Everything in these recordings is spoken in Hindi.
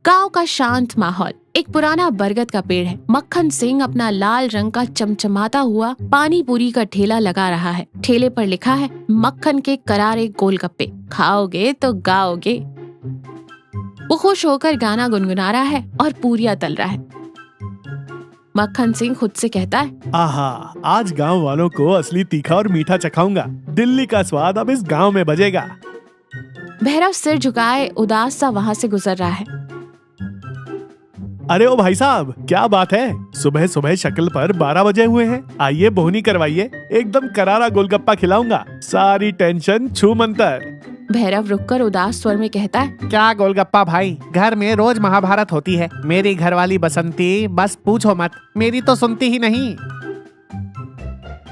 गांव का शांत माहौल। एक पुराना बरगद का पेड़ है। मक्खन सिंह अपना लाल रंग का चमचमाता हुआ पानी पूरी का ठेला लगा रहा है। ठेले पर लिखा है मक्खन के करारे गोलगप्पे, खाओगे तो गाओगे। वो खुश होकर गाना गुनगुना रहा है और पूरियां तल रहा है। मक्खन सिंह खुद से कहता है, आहा, आज गांव वालों को असली तीखा और मीठा चखाऊंगा। दिल्ली का स्वाद अब इस गांव में बजेगा। भैरव सिर झुकाए उदास सा वहाँ से गुजर रहा है। अरे ओ भाई साहब, क्या बात है? सुबह सुबह शक्ल पर 12 बजे हुए हैं। आइए बोहनी करवाइए, एकदम करारा गोलगप्पा खिलाऊंगा। सारी टेंशन छू मंतर। भैरव रुककर उदास स्वर में कहता है, क्या गोलगप्पा भाई, घर में रोज महाभारत होती है। मेरी घरवाली बसंती बस पूछो मत, मेरी तो सुनती ही नहीं।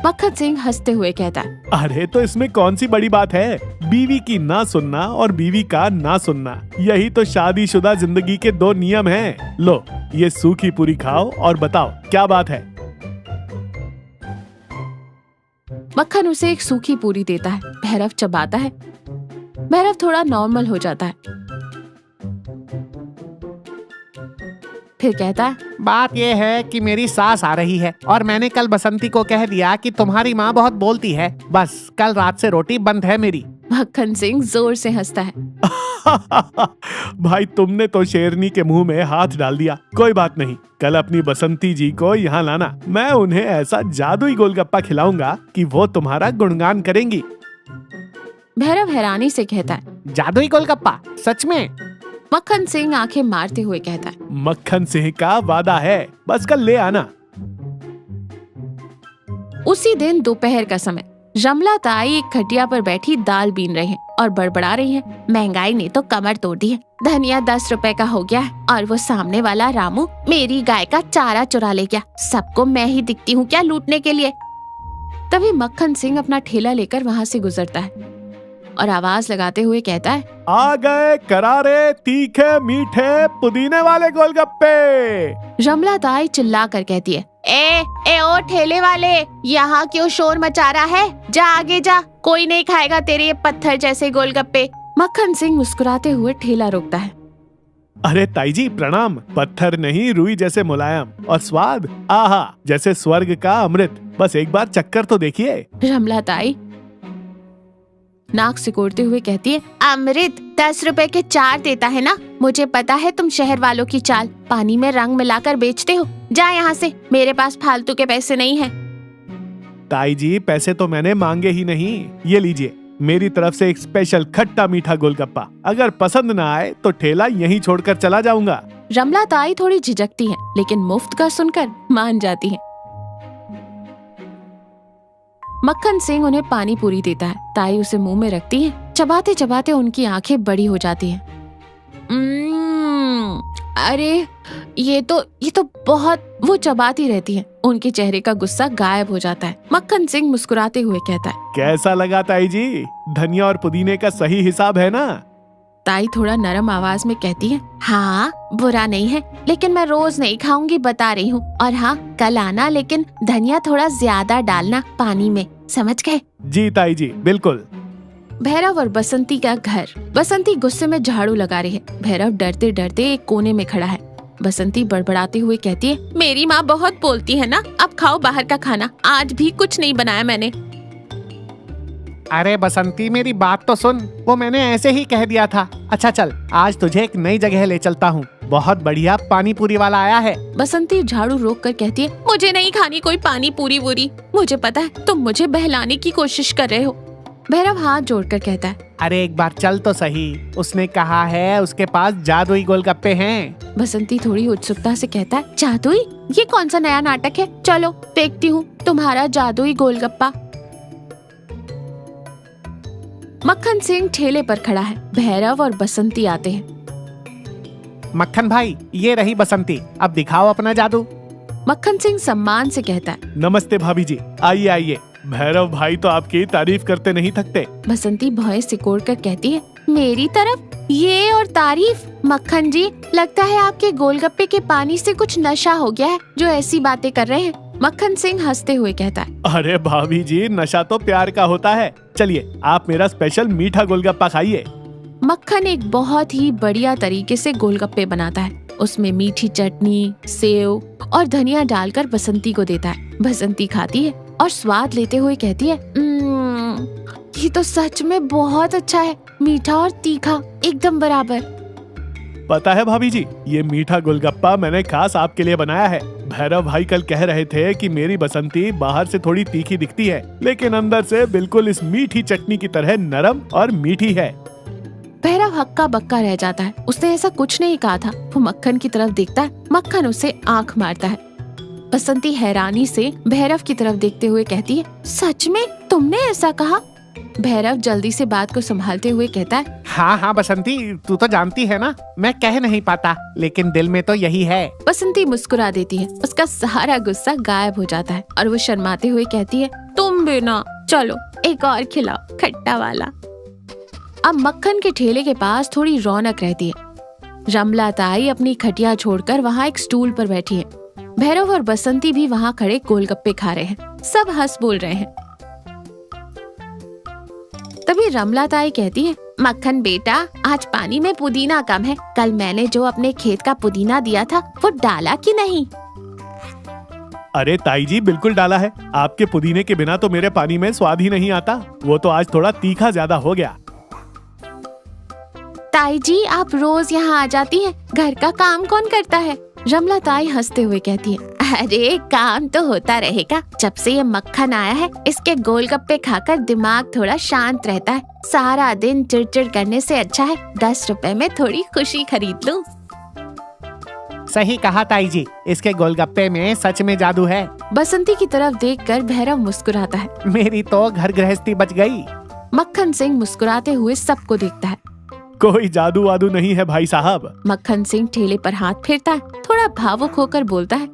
मक्खन सिंह हंसते हुए कहता है, अरे तो इसमें कौन सी बड़ी बात है? बीवी की ना सुनना और बीवी का ना सुनना, यही तो शादीशुदा जिंदगी के 2 नियम हैं। लो, ये सूखी पूरी खाओ और बताओ क्या बात है। मक्खन उसे एक सूखी पूरी देता है। भैरव चबाता है। भैरव थोड़ा नॉर्मल हो जाता है। फिर कहता है, बात ये है कि मेरी सास आ रही है और मैंने कल बसंती को कह दिया कि तुम्हारी माँ बहुत बोलती है। बस कल रात से रोटी बंद है मेरी। मक्खन सिंह जोर से हंसता है। भाई, तुमने तो शेरनी के मुंह में हाथ डाल दिया। कोई बात नहीं, कल अपनी बसंती जी को यहाँ लाना। मैं उन्हें ऐसा जादुई गोलगप्पा खिलाऊंगा कि वो तुम्हारा गुणगान करेंगी। भैरव हैरानी से कहता है, जादुई गोलगप्पा? सच में? मक्खन सिंह आंखें मारते हुए कहता है, मक्खन सिंह का वादा है, बस कल ले आना। उसी दिन दोपहर का समय रमला ताई एक खटिया पर बैठी दाल बीन रही हैं और बड़बड़ा रही हैं। महंगाई ने तो कमर तोड़ दी है। धनिया 10 रुपए का हो गया है और वो सामने वाला रामू मेरी गाय का चारा चुरा ले गया। सबको मैं ही दिखती हूँ क्या लूटने के लिए? तभी मक्खन सिंह अपना ठेला लेकर वहाँ से गुजरता है और आवाज लगाते हुए कहता है, आ गए करारे तीखे मीठे पुदीने वाले गोलगप्पे। रमला ताई चिल्ला कर कहती है, ए ओ ठेले वाले, यहाँ क्यों शोर मचा रहा है? जा आगे जा, कोई नहीं खाएगा तेरे ये पत्थर जैसे गोलगप्पे। मक्खन सिंह मुस्कुराते हुए ठेला रोकता है। अरे ताई जी प्रणाम। पत्थर नहीं, रुई जैसे मुलायम, और स्वाद आहा जैसे स्वर्ग का अमृत। बस एक बार चक्कर तो देखिए। रमला ताई नाक सिकोड़ते हुए कहती है, अमृत 10 रुपए के 4 देता है ना? मुझे पता है तुम शहर वालों की चाल, पानी में रंग मिलाकर बेचते हो। जा यहाँ से, मेरे पास फालतू के पैसे नहीं हैं। ताई जी, पैसे तो मैंने मांगे ही नहीं। ये लीजिए, मेरी तरफ से एक स्पेशल खट्टा मीठा गोलगप्पा। अगर पसंद ना आए तो ठेला यहीं छोड़कर चला जाऊंगा। रमला ताई थोड़ी झिझकती है, लेकिन मुफ्त का सुनकर मान जाती है। मक्खन सिंह उन्हें पानी पूरी देता है। ताई उसे मुंह में रखती है। चबाते चबाते उनकी आंखें बड़ी हो जाती हैं। अरे ये तो बहुत। वो चबाती रहती है। उनके चेहरे का गुस्सा गायब हो जाता है। मक्खन सिंह मुस्कुराते हुए कहता है, कैसा लगा ताई जी? धनिया और पुदीने का सही हिसाब है ना? ताई थोड़ा नरम आवाज में कहती है, हाँ बुरा नहीं है, लेकिन मैं रोज नहीं खाऊंगी, बता रही हूँ। और हाँ, कल आना, लेकिन धनिया थोड़ा ज्यादा डालना पानी में, समझ गए? जी ताई जी, बिल्कुल। भैरव और बसंती का घर। बसंती गुस्से में झाड़ू लगा रही है। भैरव डरते डरते एक कोने में खड़ा है। बसंती बड़बड़ाते हुए कहती है, मेरी माँ बहुत बोलती है ना, अब खाओ बाहर का खाना। आज भी कुछ नहीं बनाया मैंने। अरे बसंती, मेरी बात तो सुन, वो मैंने ऐसे ही कह दिया था। अच्छा चल, आज तुझे एक नई जगह ले चलता हूँ। बहुत बढ़िया पानी पूरी वाला आया है। बसंती झाड़ू रोक कर कहती है, मुझे नहीं खानी कोई पानी पूरी वूरी। मुझे पता है तुम मुझे बहलाने की कोशिश कर रहे हो। भैरव हाथ जोड़कर कहता है, अरे एक बार चल तो सही। उसने कहा है उसके पास जादुई गोलगप्पे हैं। बसंती थोड़ी उत्सुकता से कहता है, जादुई? ये कौन सा नया नाटक है? चलो देखती हूँ तुम्हारा जादुई गोलगप्पा। मक्खन सिंह ठेले पर खड़ा है। भैरव और बसंती आते हैं। मक्खन भाई, ये रही बसंती, अब दिखाओ अपना जादू। मक्खन सिंह सम्मान से कहता है, नमस्ते भाभी जी, आइए आइए। भैरव भाई तो आपकी तारीफ करते नहीं थकते। बसंती भौं सिकोड़ कर कहती है, मेरी तरफ ये और तारीफ? मक्खन जी, लगता है आपके गोलगप्पे के पानी से कुछ नशा हो गया है जो ऐसी बातें कर रहे हैं। मक्खन सिंह हंसते हुए कहता है, अरे भाभी जी, नशा तो प्यार का होता है। चलिए, आप मेरा स्पेशल मीठा गोलगप्पा खाइए। मक्खन एक बहुत ही बढ़िया तरीके से गोलगप्पे बनाता है। उसमें मीठी चटनी, सेव और धनिया डालकर बसंती को देता है। बसंती खाती है और स्वाद लेते हुए कहती है, ये तो सच में बहुत अच्छा है, मीठा और तीखा एकदम बराबर। पता है भाभी जी, ये मीठा गोलगप्पा मैंने खास आपके लिए बनाया है। भैरव भाई कल कह रहे थे कि मेरी बसंती बाहर से थोड़ी तीखी दिखती है, लेकिन अंदर से बिल्कुल इस मीठी चटनी की तरह नरम और मीठी है। भैरव हक्का बक्का रह जाता है। उसने ऐसा कुछ नहीं कहा था। वो मक्खन की तरफ देखता है। मक्खन उसे आंख मारता है। बसंती हैरानी से भैरव की तरफ देखते हुए कहती है, सच में तुमने ऐसा कहा? भैरव जल्दी से बात को संभालते हुए कहता है, हाँ बसंती, तू तो जानती है ना, मैं कह नहीं पाता, लेकिन दिल में तो यही है। बसंती मुस्कुरा देती है। उसका सारा गुस्सा गायब हो जाता है और वो शर्माते हुए कहती है, तुम भी ना, चलो एक और खिलाओ खट्टा वाला। अब मक्खन के ठेले के पास थोड़ी रौनक रहती है। रमला ताई अपनी खटिया छोड़कर वहाँ एक स्टूल पर बैठी है। भैरव और बसंती भी वहाँ खड़े गोलगप्पे खा रहे हैं। सब हंस बोल रहे हैं। तभी रमला ताई कहती है, मक्खन बेटा, आज पानी में पुदीना कम है। कल मैंने जो अपने खेत का पुदीना दिया था वो डाला कि नहीं? अरे ताई जी, बिल्कुल डाला है। आपके पुदीने के बिना तो मेरे पानी में स्वाद ही नहीं आता। वो तो आज थोड़ा तीखा ज्यादा हो गया। ताई जी, आप रोज यहाँ आ जाती हैं। घर का काम कौन करता है? रमला ताई हंसते हुए कहती है, अरे काम तो होता रहेगा। जब से ये मक्खन आया है, इसके गोलगप्पे खाकर दिमाग थोड़ा शांत रहता है। सारा दिन चिड़चिड़ करने से अच्छा है 10 रुपए में थोड़ी खुशी खरीद लूं। सही कहा ताई जी, इसके गोलगप्पे में सच में जादू है। बसंती की तरफ देखकर भैरव मुस्कुराता है। मेरी तो घर गृहस्थी बच गई। मक्खन सिंह मुस्कुराते हुए सबको देखता है। कोई जादू वादू नहीं है भाई साहब। मक्खन सिंह ठेले पर हाथ फेरता है। थोड़ा भावुक होकर बोलता है,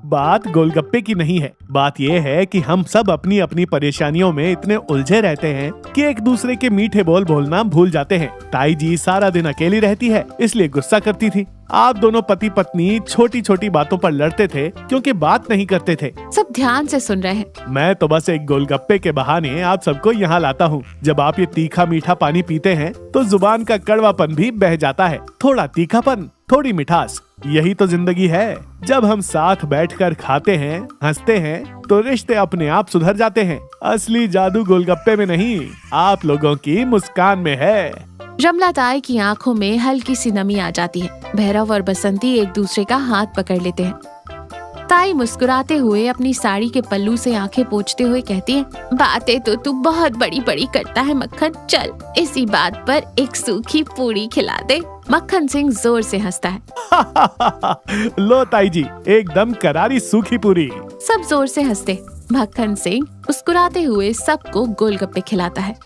बात गोलगप्पे की नहीं है। बात यह है कि हम सब अपनी अपनी परेशानियों में इतने उलझे रहते हैं कि एक दूसरे के मीठे बोल बोलना भूल जाते हैं। ताई जी सारा दिन अकेली रहती है, इसलिए गुस्सा करती थी। आप दोनों पति पत्नी छोटी छोटी बातों पर लड़ते थे क्योंकि बात नहीं करते थे। सब ध्यान से सुन रहे हैं। मैं तो बस एक गोलगप्पे के बहाने आप सबको यहाँ लाता हूँ। जब आप ये तीखा मीठा पानी पीते हैं तो जुबान का कड़वापन भी बह जाता है। थोड़ा तीखापन, थोड़ी मिठास, यही तो जिंदगी है। जब हम साथ बैठकर खाते हैं, हंसते हैं, तो रिश्ते अपने आप सुधर जाते हैं। असली जादू गोलगप्पे में नहीं, आप लोगों की मुस्कान में है। रमला ताई की आंखों में हल्की सी नमी आ जाती है। भैरव और बसंती एक दूसरे का हाथ पकड़ लेते हैं। ताई मुस्कुराते हुए अपनी साड़ी के पल्लू से आंखें पोंछते हुए कहती है, बातें तो तू बहुत बड़ी बड़ी करता है मक्खन। चल इसी बात पर एक सूखी पूरी खिला दे। मक्खन सिंह जोर से हंसता है। लो ताई जी, एकदम करारी सूखी पूरी। सब जोर से हंसते। मक्खन सिंह मुस्कुराते हुए सबको गोलगप्पे खिलाता है।